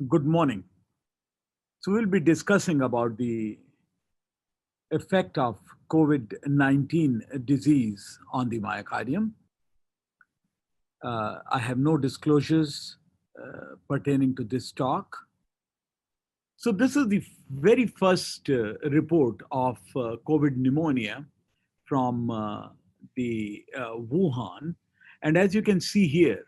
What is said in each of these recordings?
Good morning. So we'll be discussing about the effect of COVID-19 disease on the myocardium. I have no disclosures pertaining to this talk. So this is the very first report of COVID pneumonia from the Wuhan. And as you can see here,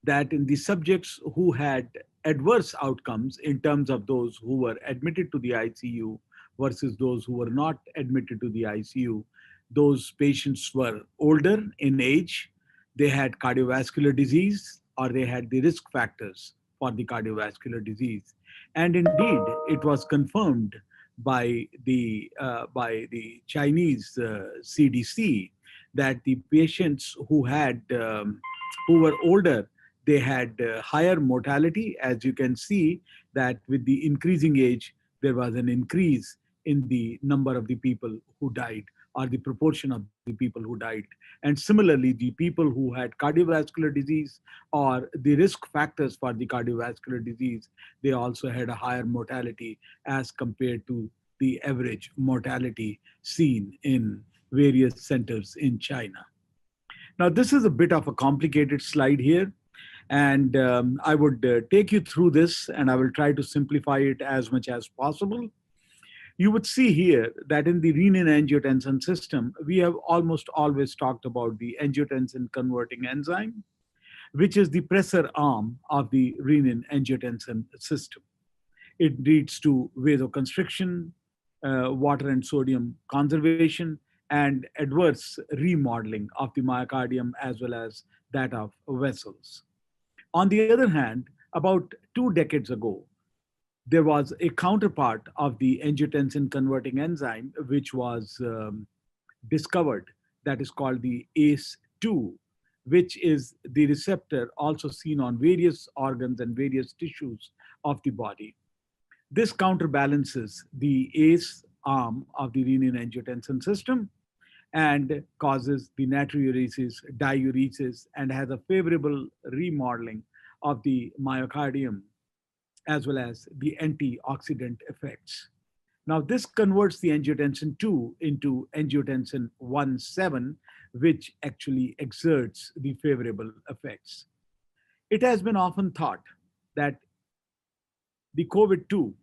that in the subjects who had adverse outcomes in terms of those who were admitted to the ICU versus those who were not admitted to the ICU, those patients were older in age, they had cardiovascular disease, or they had the risk factors for the cardiovascular disease. And indeed, it was confirmed by the Chinese CDC that the patients who were older, they had higher mortality. As you can see, that with the increasing age, there was an increase in the number of the people who died, or the proportion of the people who died. And similarly, the people who had cardiovascular disease or the risk factors for the cardiovascular disease, they also had a higher mortality as compared to the average mortality seen in various centers in China. Now, this is a bit of a complicated slide here, and I would take you through this, and I will try to simplify it as much as possible. You would see here that in the renin-angiotensin system, we have almost always talked about the angiotensin converting enzyme, which is the pressor arm of the renin-angiotensin system. It leads to vasoconstriction, water and sodium conservation, and adverse remodeling of the myocardium as well as that of vessels. On the other hand, about 2 decades ago, there was a counterpart of the angiotensin converting enzyme, which was discovered, that is called the ACE2, which is the receptor also seen on various organs and various tissues of the body. This counterbalances the ACE arm of the renin-angiotensin system and causes the natriuresis, diuresis, and has a favorable remodeling of the myocardium as well as the antioxidant effects. Now, this converts the angiotensin 2 into angiotensin 1,7, which actually exerts the favorable effects. It has been often thought that the COVID-2,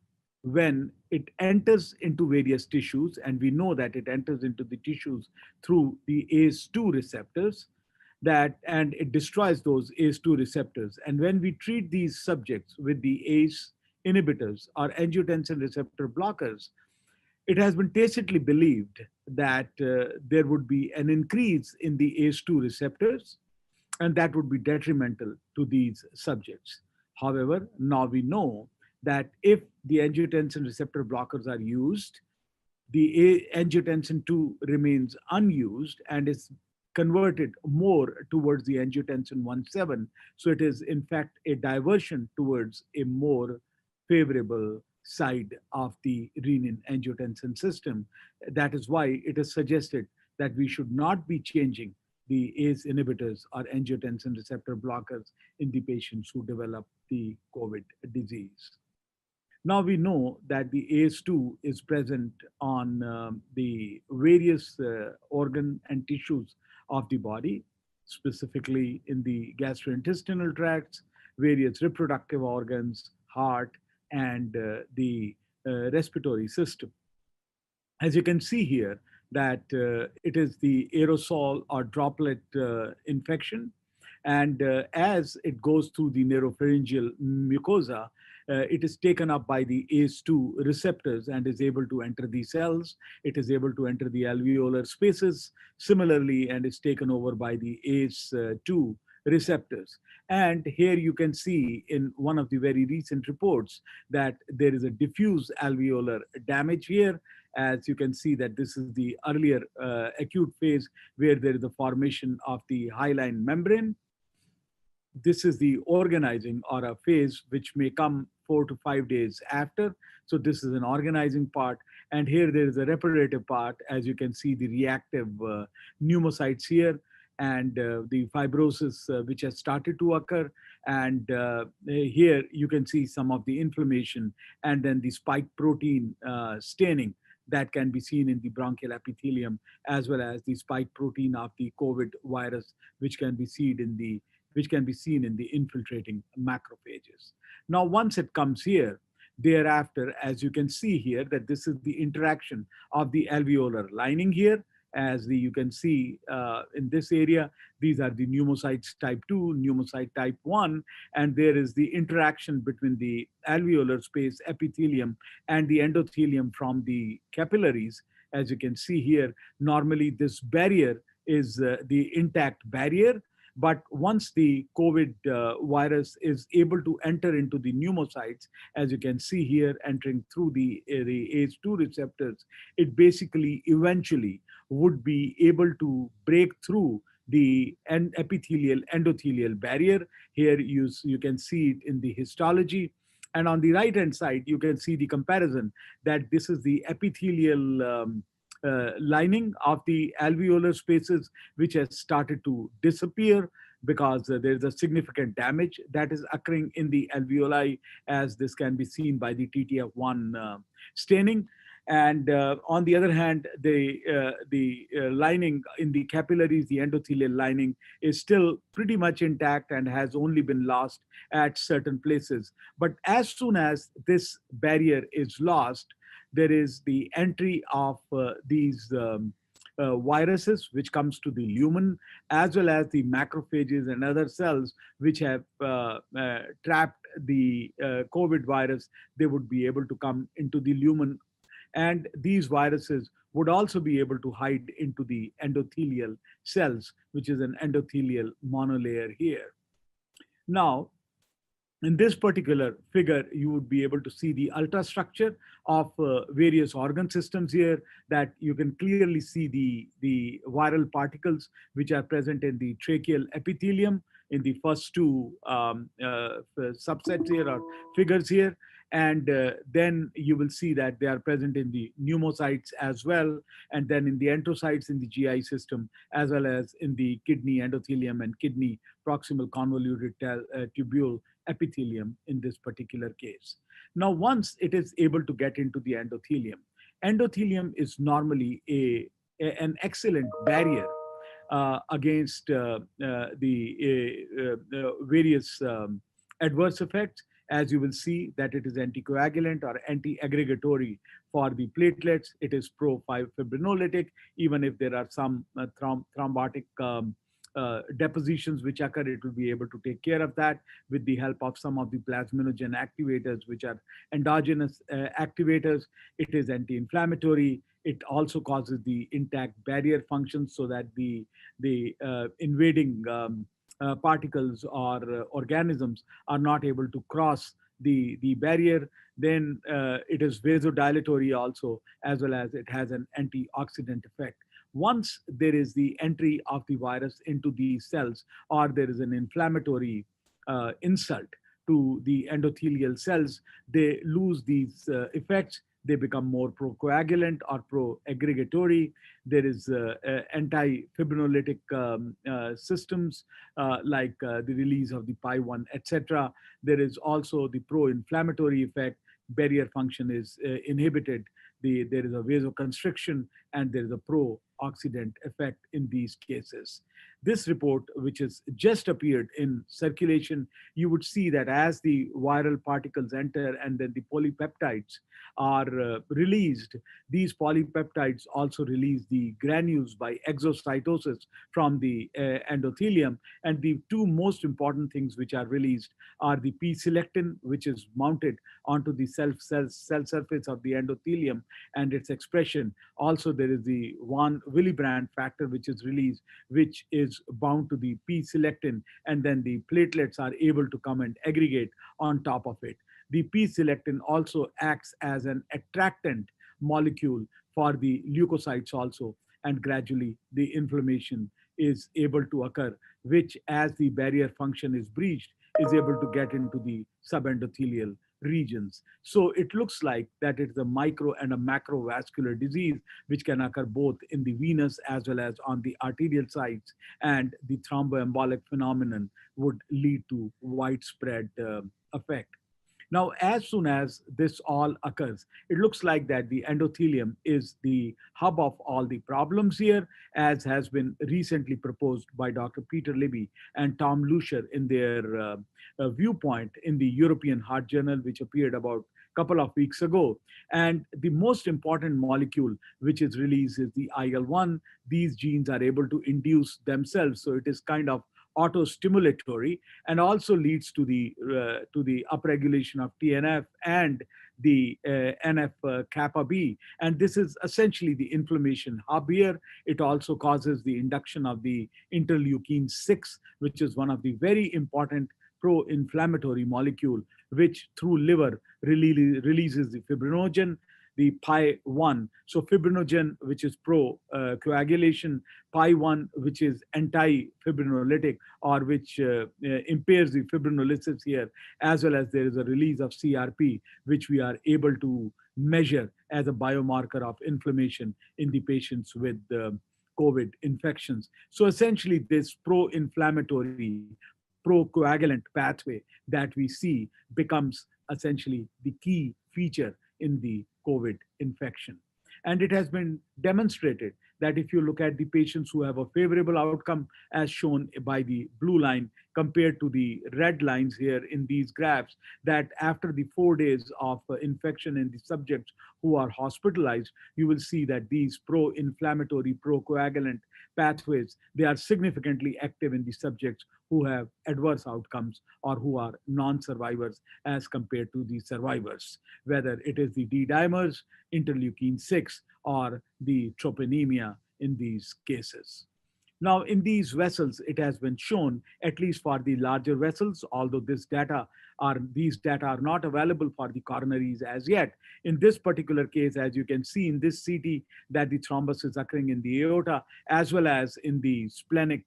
when it enters into various tissues, and we know that it enters into the tissues through the ACE2 receptors, that and it destroys those ACE2 receptors. And when we treat these subjects with the ACE inhibitors or angiotensin receptor blockers, it has been tacitly believed that there would be an increase in the ACE2 receptors, and that would be detrimental to these subjects. However, now we know that if the angiotensin receptor blockers are used, the angiotensin 2 remains unused and is converted more towards the angiotensin 1,7. So it is, in fact, a diversion towards a more favorable side of the renin-angiotensin system. That is why it is suggested that we should not be changing the ACE inhibitors or angiotensin receptor blockers in the patients who develop the COVID disease. Now we know that the ACE2 is present on the various organ and tissues of the body, specifically in the gastrointestinal tracts, various reproductive organs, heart, and the respiratory system. As you can see here, that it is the aerosol or droplet infection. And as it goes through the naropharyngeal mucosa, it is taken up by the ACE2 receptors and is able to enter the cells. It is able to enter the alveolar spaces similarly and is taken over by the ACE2 receptors. And here you can see in one of the very recent reports that there is a diffuse alveolar damage here. As you can see that this is the earlier acute phase where there is the formation of the hyaline membrane. This is the organizing or a phase which may come 4 to 5 days after. So this is an organizing part. And here there is a reparative part. As you can see, the reactive pneumocytes here. and the fibrosis which has started to occur. And here you can see some of the inflammation, and then the spike protein staining that can be seen in the bronchial epithelium, as well as the spike protein of the COVID virus, which can be seen in the infiltrating macrophages. Now, once it comes here, thereafter, as you can see here, that this is the interaction of the alveolar lining here. As you can see in this area, these are the pneumocytes type 2, pneumocyte type 1, and there is the interaction between the alveolar space epithelium and the endothelium from the capillaries. As you can see here, normally this barrier is the intact barrier, but once the COVID virus is able to enter into the pneumocytes, as you can see here, entering through the ACE2 receptors, it basically eventually would be able to break through the epithelial endothelial barrier. Here you can see it in the histology. And on the right hand side, you can see the comparison that this is the epithelial lining of the alveolar spaces, which has started to disappear because there is a significant damage that is occurring in the alveoli, as this can be seen by the TTF1 staining. And on the other hand, the lining in the capillaries, the endothelial lining, is still pretty much intact and has only been lost at certain places. But as soon as this barrier is lost, there is the entry of these viruses, which comes to the lumen, as well as the macrophages and other cells which have trapped the COVID virus. They would be able to come into the lumen, and these viruses would also be able to hide into the endothelial cells, which is an endothelial monolayer here. Now, in this particular figure, you would be able to see the ultrastructure of various organ systems here, that you can clearly see the viral particles which are present in the tracheal epithelium in the first two subsets here, or figures here. And then you will see that they are present in the pneumocytes as well, and then in the enterocytes in the GI system, as well as in the kidney endothelium and kidney proximal convoluted tubule epithelium in this particular case. Now, once it is able to get into the endothelium, endothelium is normally an excellent barrier against the various adverse effects. As you will see that it is anticoagulant or anti-aggregatory for the platelets. It is pro-fibrinolytic, even if there are some thrombotic depositions which occur, it will be able to take care of that with the help of some of the plasminogen activators, which are endogenous activators. It is anti-inflammatory. It also causes the intact barrier function, so that the invading particles or organisms are not able to cross the barrier. Then it is vasodilatory also, as well as it has an antioxidant effect. Once there is the entry of the virus into these cells, or there is an inflammatory insult to the endothelial cells, they lose these effects. They become more procoagulant or pro-aggregatory. There is anti-fibrinolytic systems like the release of the PI1, etc. There is also the pro-inflammatory effect. Barrier function is inhibited. There is a vasoconstriction, and there is a pro-oxidant effect in these cases. This report, which has just appeared in circulation, you would see that as the viral particles enter and then the polypeptides are released, these polypeptides also release the granules by exocytosis from the endothelium. And the two most important things which are released are the p-selectin, which is mounted onto the cell surface of the endothelium, and its expression. Also, there is the von Willebrand factor, which is released, which is bound to the p-selectin, and then the platelets are able to come and aggregate on top of it. The p-selectin also acts as an attractant molecule for the leukocytes also, and gradually the inflammation is able to occur, which, as the barrier function is breached, is able to get into the subendothelial regions. So it looks like that it's a micro and a macrovascular disease which can occur both in the venous as well as on the arterial sides, and the thromboembolic phenomenon would lead to widespread effect. Now, as soon as this all occurs, it looks like that the endothelium is the hub of all the problems here, as has been recently proposed by Dr. Peter Libby and Tom Lucier in their viewpoint in the European Heart Journal, which appeared about a couple of weeks ago. And the most important molecule which is released is the IL-1. These genes are able to induce themselves, so it is kind of auto-stimulatory, and also leads to the upregulation of TNF and the NF kappa B. And this is essentially the inflammation hub here. It also causes the induction of the interleukin 6, which is one of the very important pro-inflammatory molecule, which through liver releases the fibrinogen, the pi1. So fibrinogen, which is pro-coagulation, pi1, which is anti-fibrinolytic, or which impairs the fibrinolysis here, as well as there is a release of CRP, which we are able to measure as a biomarker of inflammation in the patients with COVID infections. So essentially, this pro-inflammatory, pro-coagulant pathway that we see becomes essentially the key feature in the COVID infection. And it has been demonstrated that if you look at the patients who have a favorable outcome, as shown by the blue line compared to the red lines here in these graphs, that after the 4 days of infection in the subjects who are hospitalized, you will see that these pro-inflammatory, pro-coagulant pathways, they are significantly active in the subjects who have adverse outcomes or who are non-survivors as compared to the survivors, whether it is the D dimers, interleukin 6, or the troponemia in these cases. Now, in these vessels, it has been shown, at least for the larger vessels, although these data are not available for the coronaries as yet. In this particular case, as you can see in this CT, that the thrombus is occurring in the aorta as well as in the splenic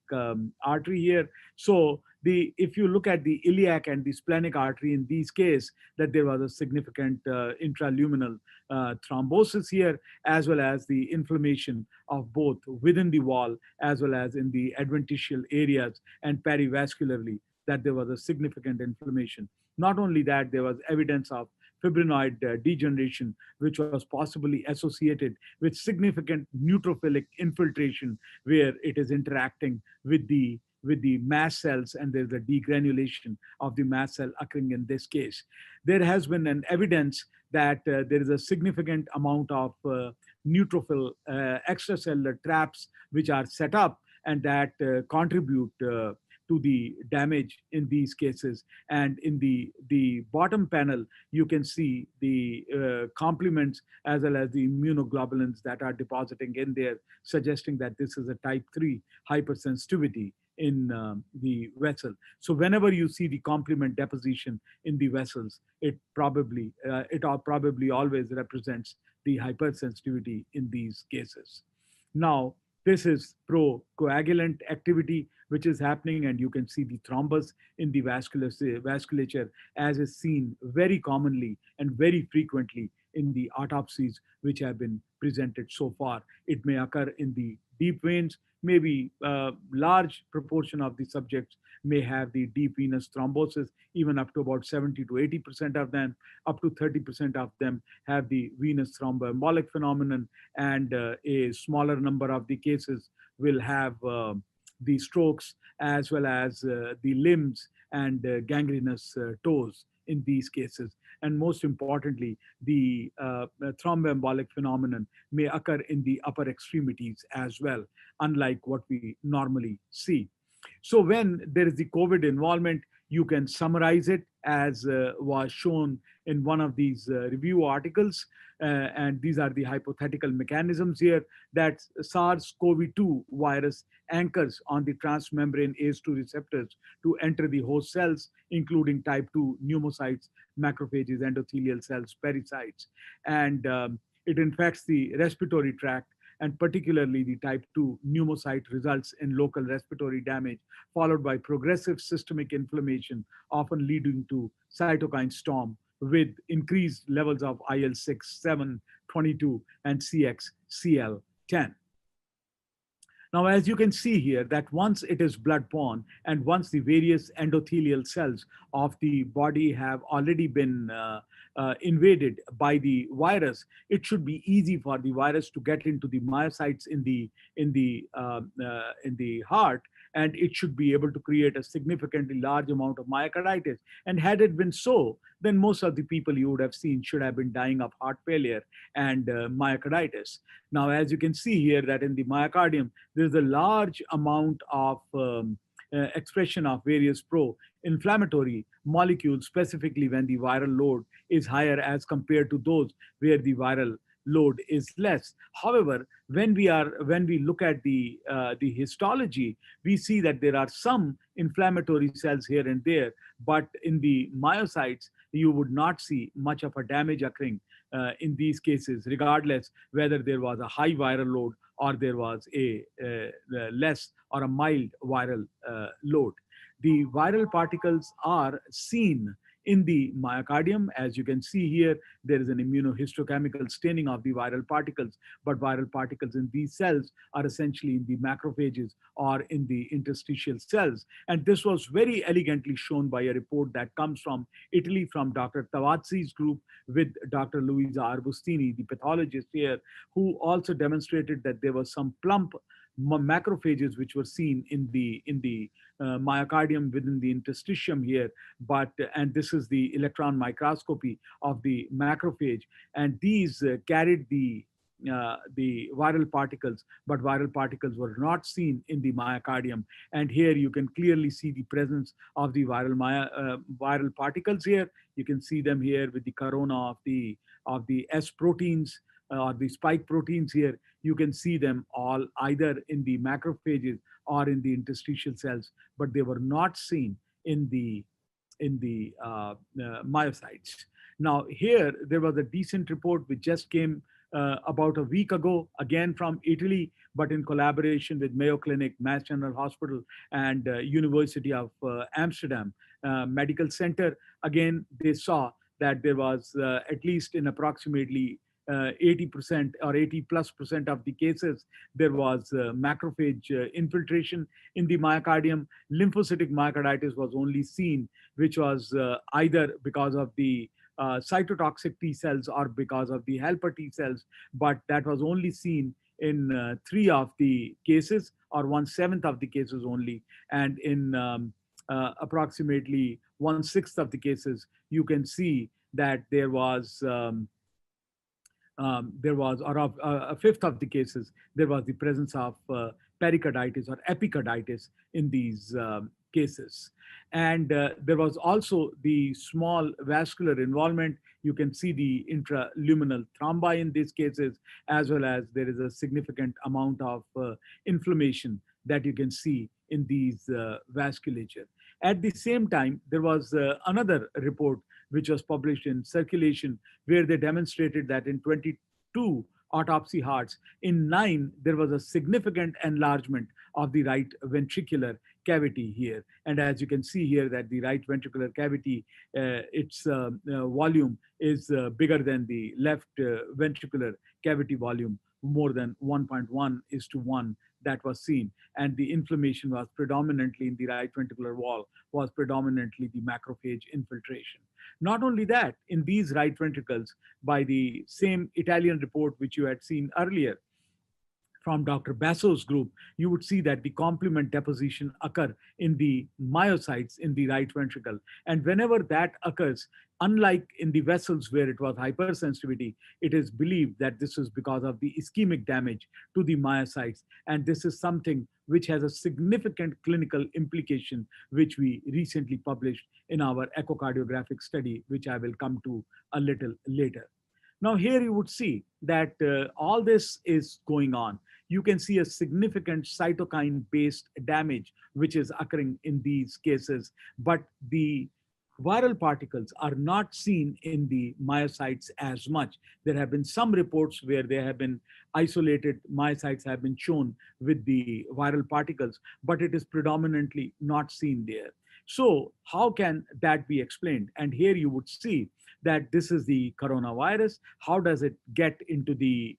artery here. So if you look at the iliac and the splenic artery in these cases, that there was a significant intraluminal thrombosis here, as well as the inflammation of both within the wall as well as in the adventitial areas and perivascularly, that there was a significant inflammation. Not only that, there was evidence of fibrinoid degeneration, which was possibly associated with significant neutrophilic infiltration, where it is interacting with the mast cells, and there's a degranulation of the mast cell occurring in this case. There has been an evidence that there is a significant amount of neutrophil extracellular traps which are set up, and that contribute to the damage in these cases. And in the bottom panel, you can see the complements as well as the immunoglobulins that are depositing in there, suggesting that this is a type 3 hypersensitivity in the vessel. So whenever you see the complement deposition in the vessels, it probably always represents the hypersensitivity in these cases. Now, this is procoagulant activity which is happening, and you can see the thrombus in the vasculature, as is seen very commonly and very frequently in the autopsies which have been presented so far. It may occur in the deep veins. Maybe a large proportion of the subjects may have the deep venous thrombosis, even up to about 70 to 80% of them. Up to 30% of them have the venous thromboembolic phenomenon, and a smaller number of the cases will have the strokes as well as the limbs and gangrenous toes in these cases. And most importantly, the thromboembolic phenomenon may occur in the upper extremities as well, unlike what we normally see. So when there is the COVID involvement, you can summarize it as was shown in one of these review articles. And these are the hypothetical mechanisms here, that SARS-CoV-2 virus anchors on the transmembrane ACE2 receptors to enter the host cells, including type 2 pneumocytes, macrophages, endothelial cells, pericytes. And it infects the respiratory tract, and particularly the type 2 pneumocyte results in local respiratory damage, followed by progressive systemic inflammation, often leading to cytokine storm, with increased levels of IL-6, 7, 22, and CXCL10. Now, as you can see here, that once it is blood-borne and once the various endothelial cells of the body have already been invaded by the virus, it should be easy for the virus to get into the myocytes in the heart, and it should be able to create a significantly large amount of myocarditis. And had it been so, then most of the people you would have seen should have been dying of heart failure and myocarditis. Now, as you can see here, that in the myocardium, there's a large amount of expression of various pro-inflammatory molecules, specifically when the viral load is higher as compared to those where the viral load is less. However, when we look at the histology, we see that there are some inflammatory cells here and there, but in the myocytes, you would not see much of a damage occurring in these cases, regardless whether there was a high viral load or there was a less or a mild viral load. The viral particles are seen in the myocardium. As you can see here, there is an immunohistochemical staining of the viral particles, but viral particles in these cells are essentially in the macrophages or in the interstitial cells. And this was very elegantly shown by a report that comes from Italy from Dr. Tavazzi's group with Dr. Luisa Arbustini, the pathologist here, who also demonstrated that there was some plump macrophages which were seen in the myocardium within the interstitium here, but and this is the electron microscopy of the macrophage, and these carried the viral particles, but viral particles were not seen in the myocardium. And here you can clearly see the presence of the viral particles here. You can see them here with the corona of the S proteins or the spike proteins here. You can see them all either in the macrophages or in the interstitial cells, but they were not seen in the myocytes. Now, here there was a decent report which just came about a week ago, again from Italy, but in collaboration with Mayo Clinic, Mass General Hospital, and University of Amsterdam Medical Center. Again, they saw that there was at least in approximately 80% or 80 plus percent of the cases, there was macrophage infiltration in the myocardium. Lymphocytic myocarditis was only seen, which was either because of the cytotoxic T cells or because of the helper T cells, but that was only seen in 3 of the cases, or 1/7 of the cases only. And in approximately 1/6 of the cases, you can see that or of a fifth of the cases, there was the presence of pericarditis or epicarditis in these cases. And there was also the small vascular involvement. You can see the intraluminal thrombi in these cases, as well as there is a significant amount of inflammation that you can see in these vasculature. At the same time, there was another report which was published in Circulation, where they demonstrated that in 22 autopsy hearts, in 9, there was a significant enlargement of the right ventricular cavity here. And as you can see here, that the right ventricular cavity, its volume is bigger than the left ventricular cavity volume, more than 1.1:1 that was seen. And the inflammation was predominantly in the right ventricular wall, was predominantly the macrophage infiltration. Not only that, in these right ventricles, by the same Italian report which you had seen earlier from Dr. Basso's group, you would see that the complement deposition occur in the myocytes in the right ventricle. And whenever that occurs, unlike in the vessels where it was hypersensitivity, it is believed that this is because of the ischemic damage to the myocytes. And this is something which has a significant clinical implication, which we recently published in our echocardiographic study, which I will come to a little later. Now, here you would see that all this is going on. You can see a significant cytokine-based damage which is occurring in these cases, but the viral particles are not seen in the myocytes as much. There have been some reports where there have been isolated myocytes have been shown with the viral particles, but it is predominantly not seen there. So how can that be explained? And here you would see that this is the coronavirus. How does it get into the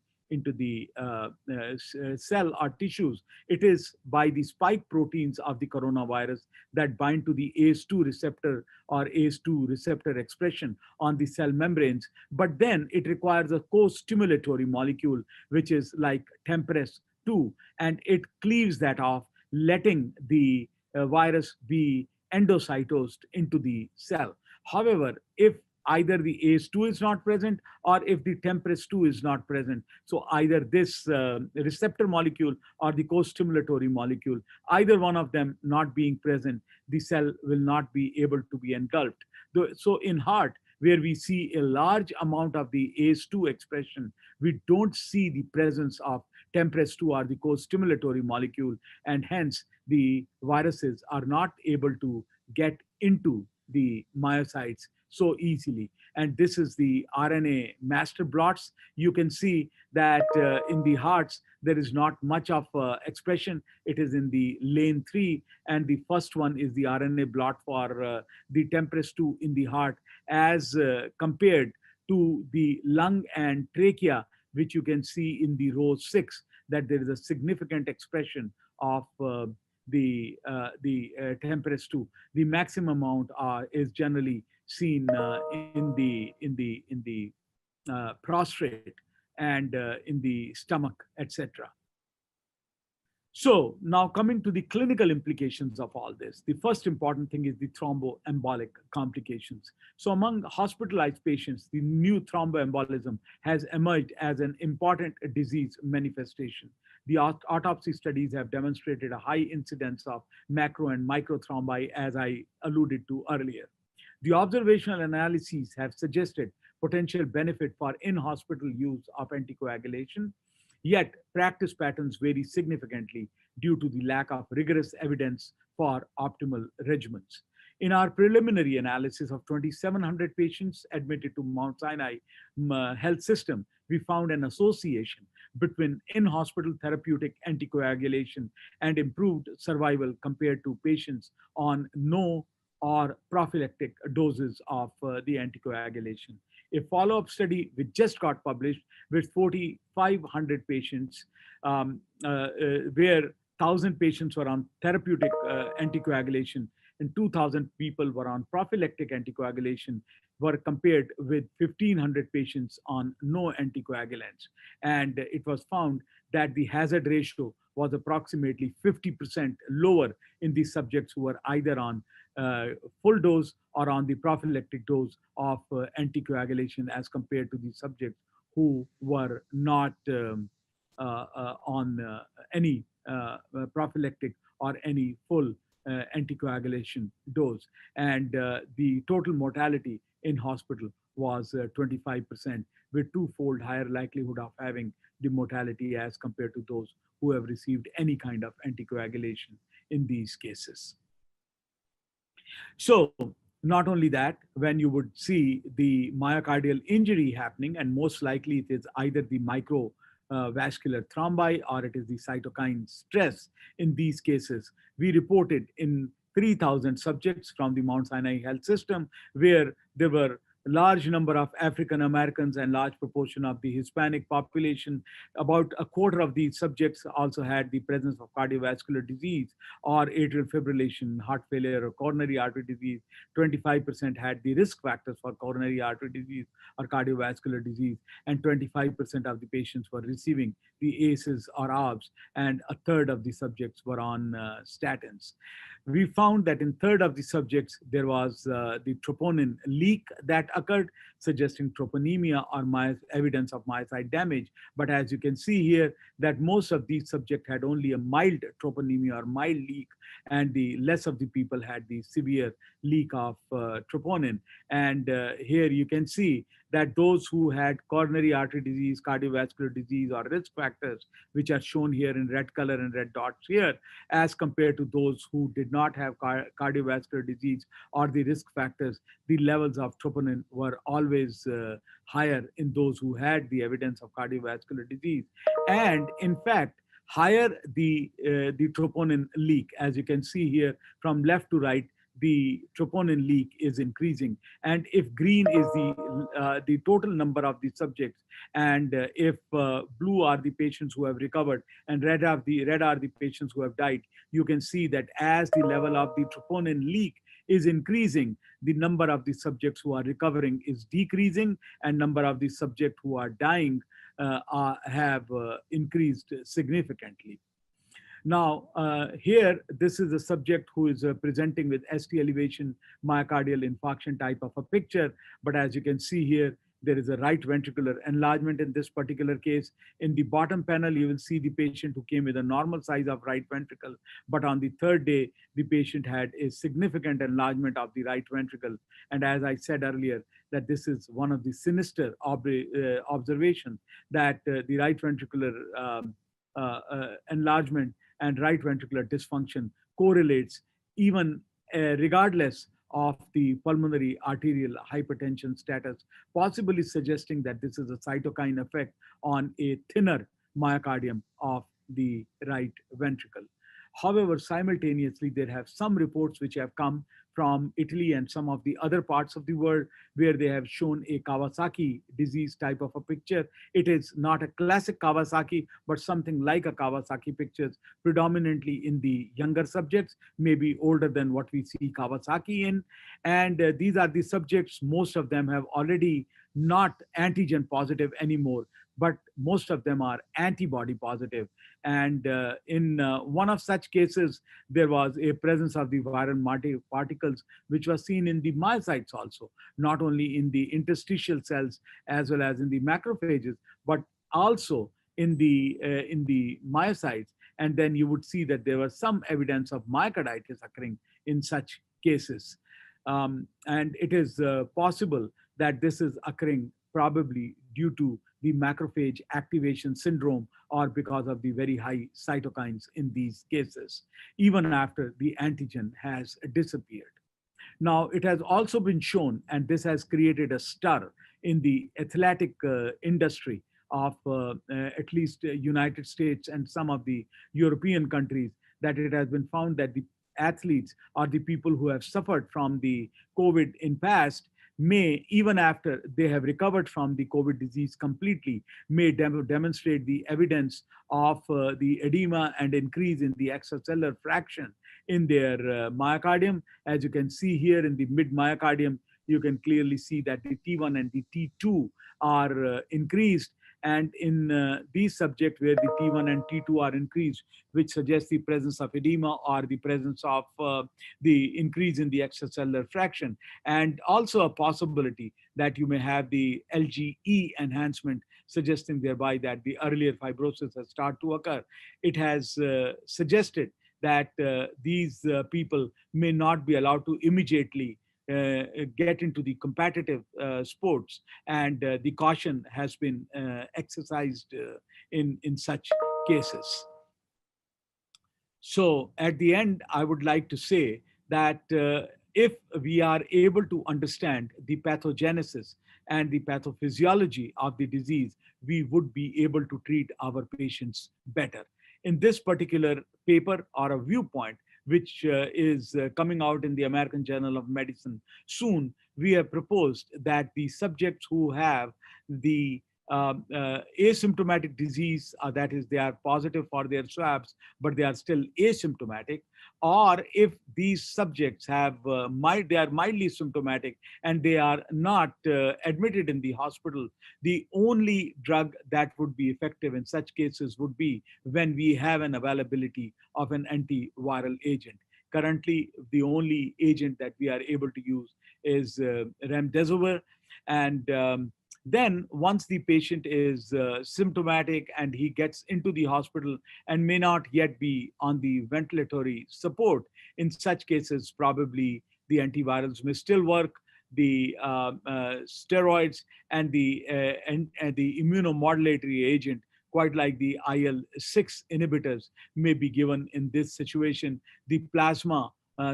cell or tissues? It is by the spike proteins of the coronavirus that bind to the ACE2 receptor or ACE2 receptor expression on the cell membranes. But then it requires a co-stimulatory molecule, which is like tempress 2, and it cleaves that off, letting the virus be endocytosed into the cell. However, if either the ACE2 is not present or if the TMPRSS2 is not present, so either this receptor molecule or the co-stimulatory molecule, either one of them not being present, the cell will not be able to be engulfed. So in heart, where we see a large amount of the ACE2 expression, we don't see the presence of TMPRSS2 or the co-stimulatory molecule, and hence the viruses are not able to get into the myocytes so easily. And this is the RNA master blots. You can see that in the hearts, there is not much of expression. It is in the lane 3, and the first one is the RNA blot for the TMPRSS2 in the heart, as compared to the lung and trachea, which you can see in the row 6, that there is a significant expression of the TMPRSS2. The maximum amount is generally seen in the prostate and in the stomach, etc. So now coming to the clinical implications of all this, the first important thing is the thromboembolic complications. So among hospitalized patients, the new thromboembolism has emerged as an important disease manifestation. The autopsy studies have demonstrated a high incidence of macro and micro thrombi, as I alluded to earlier. The observational analyses have suggested potential benefit for in-hospital use of anticoagulation, yet practice patterns vary significantly due to the lack of rigorous evidence for optimal regimens. In our preliminary analysis of 2,700 patients admitted to Mount Sinai Health System, we found an association between in-hospital therapeutic anticoagulation and improved survival compared to patients on no or prophylactic doses of the anticoagulation. A follow-up study which just got published with 4,500 patients, where 1,000 patients were on therapeutic anticoagulation and 2,000 people were on prophylactic anticoagulation, were compared with 1,500 patients on no anticoagulants. And it was found that the hazard ratio was approximately 50% lower in these subjects who were either on full dose or on the prophylactic dose of anticoagulation, as compared to the subjects who were not on any prophylactic or any full anticoagulation dose. And the total mortality in hospital was 25%, with twofold higher likelihood of having the mortality as compared to those who have received any kind of anticoagulation in these cases. So not only that, when you would see the myocardial injury happening, and most likely it is either the microvascular thrombi or it is the cytokine stress in these cases, we reported in 3,000 subjects from the Mount Sinai Health System, where there were large number of African Americans and large proportion of the Hispanic population. About a quarter of these subjects also had the presence of cardiovascular disease or atrial fibrillation, heart failure, or coronary artery disease. 25% had the risk factors for coronary artery disease or cardiovascular disease, and 25% of the patients were receiving the ACEs or ARBs, and a third of the subjects were on statins. We found that in third of the subjects, there was the troponin leak that occurred, suggesting troponemia or evidence of myocyte damage. But as you can see here, that most of these subjects had only a mild troponemia or mild leak, and the less of the people had the severe leak of troponin. And here you can see that those who had coronary artery disease, cardiovascular disease, or risk factors, which are shown here in red color and red dots here, as compared to those who did not have cardiovascular disease or the risk factors, the levels of troponin were always higher in those who had the evidence of cardiovascular disease. And in fact, higher the troponin leak, as you can see here from left to right, the troponin leak is increasing. And if green is the total number of the subjects, and if blue are the patients who have recovered, and red are the patients who have died, you can see that as the level of the troponin leak is increasing, the number of the subjects who are recovering is decreasing, and number of the subjects who are dying have increased significantly. Now, here, this is a subject who is presenting with ST elevation myocardial infarction type of a picture. But as you can see here, there is a right ventricular enlargement in this particular case. In the bottom panel, you will see the patient who came with a normal size of right ventricle. But on the third day, the patient had a significant enlargement of the right ventricle. And as I said earlier, that this is one of the sinister observations, that the right ventricular enlargement and right ventricular dysfunction correlates even regardless of the pulmonary arterial hypertension status, possibly suggesting that this is a cytokine effect on a thinner myocardium of the right ventricle. However, simultaneously, there have some reports which have come from Italy and some of the other parts of the world where they have shown a Kawasaki disease type of a picture. It is not a classic Kawasaki, but something like a Kawasaki pictures, predominantly in the younger subjects, maybe older than what we see Kawasaki in. And these are the subjects, most of them have already not antigen positive anymore, but most of them are antibody positive. And in one of such cases, there was a presence of the viral particles, which was seen in the myocytes also, not only in the interstitial cells as well as in the macrophages, but also in the myocytes. And then you would see that there was some evidence of myocarditis occurring in such cases. And it is possible that this is occurring probably due to the macrophage activation syndrome, or because of the very high cytokines in these cases, even after the antigen has disappeared. Now, it has also been shown, and this has created a stir in the athletic industry of at least United States and some of the European countries, that it has been found that the athletes or the people who have suffered from the COVID in past may, even after they have recovered from the COVID disease completely, may demonstrate the evidence of the edema and increase in the extracellular fraction in their myocardium. As you can see here in the mid myocardium, you can clearly see that the T1 and the T2 are increased. And in these subjects where the T1 and T2 are increased, which suggests the presence of edema or the presence of the increase in the extracellular fraction, and also a possibility that you may have the LGE enhancement, suggesting thereby that the earlier fibrosis has started to occur. It has suggested that these people may not be allowed to immediately get into the competitive sports, and the caution has been exercised in such cases. So at the end, I would like to say that if we are able to understand the pathogenesis and the pathophysiology of the disease, we would be able to treat our patients better. In this particular paper, or a viewpoint, which is coming out in the American Journal of Medicine soon, we have proposed that the subjects who have the asymptomatic disease, that is, they are positive for their swabs, but they are still asymptomatic, or if these subjects have they are mildly symptomatic and they are not admitted in the hospital, the only drug that would be effective in such cases would be when we have an availability of an antiviral agent. Currently, the only agent that we are able to use is remdesivir. And then once the patient is symptomatic and he gets into the hospital and may not yet be on the ventilatory support, in such cases, probably the antivirals may still work. The steroids and the immunomodulatory agent, quite like the IL-6 inhibitors, may be given in this situation. The plasma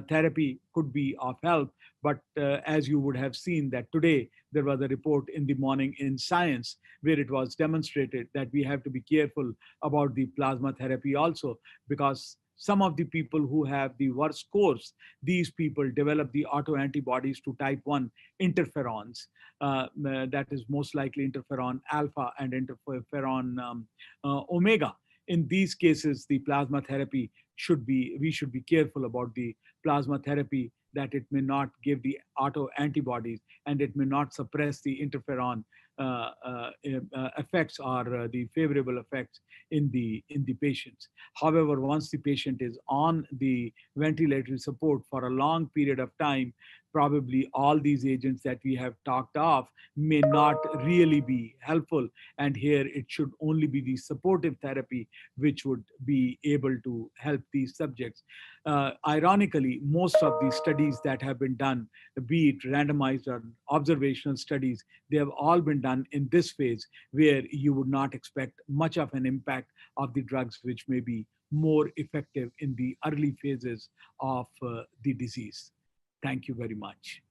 therapy could be of help, but as you would have seen that today, there was a report in the morning in Science where it was demonstrated that we have to be careful about the plasma therapy also, because Some of the people who have the worst course, these people develop the autoantibodies to type 1 interferons. That is most likely interferon alpha and interferon omega. In these cases, the plasma therapy we should be careful about the plasma therapy, that it may not give the auto antibodies and it may not suppress the interferon effects or the favorable effects in the patients. However, once the patient is on the ventilatory support for a long period of time, probably all these agents that we have talked of may not really be helpful. And here it should only be the supportive therapy which would be able to help these subjects. Ironically, most of the studies that have been done, be it randomized or observational studies, they have all been done in this phase where you would not expect much of an impact of the drugs, which may be more effective in the early phases of the disease. Thank you very much.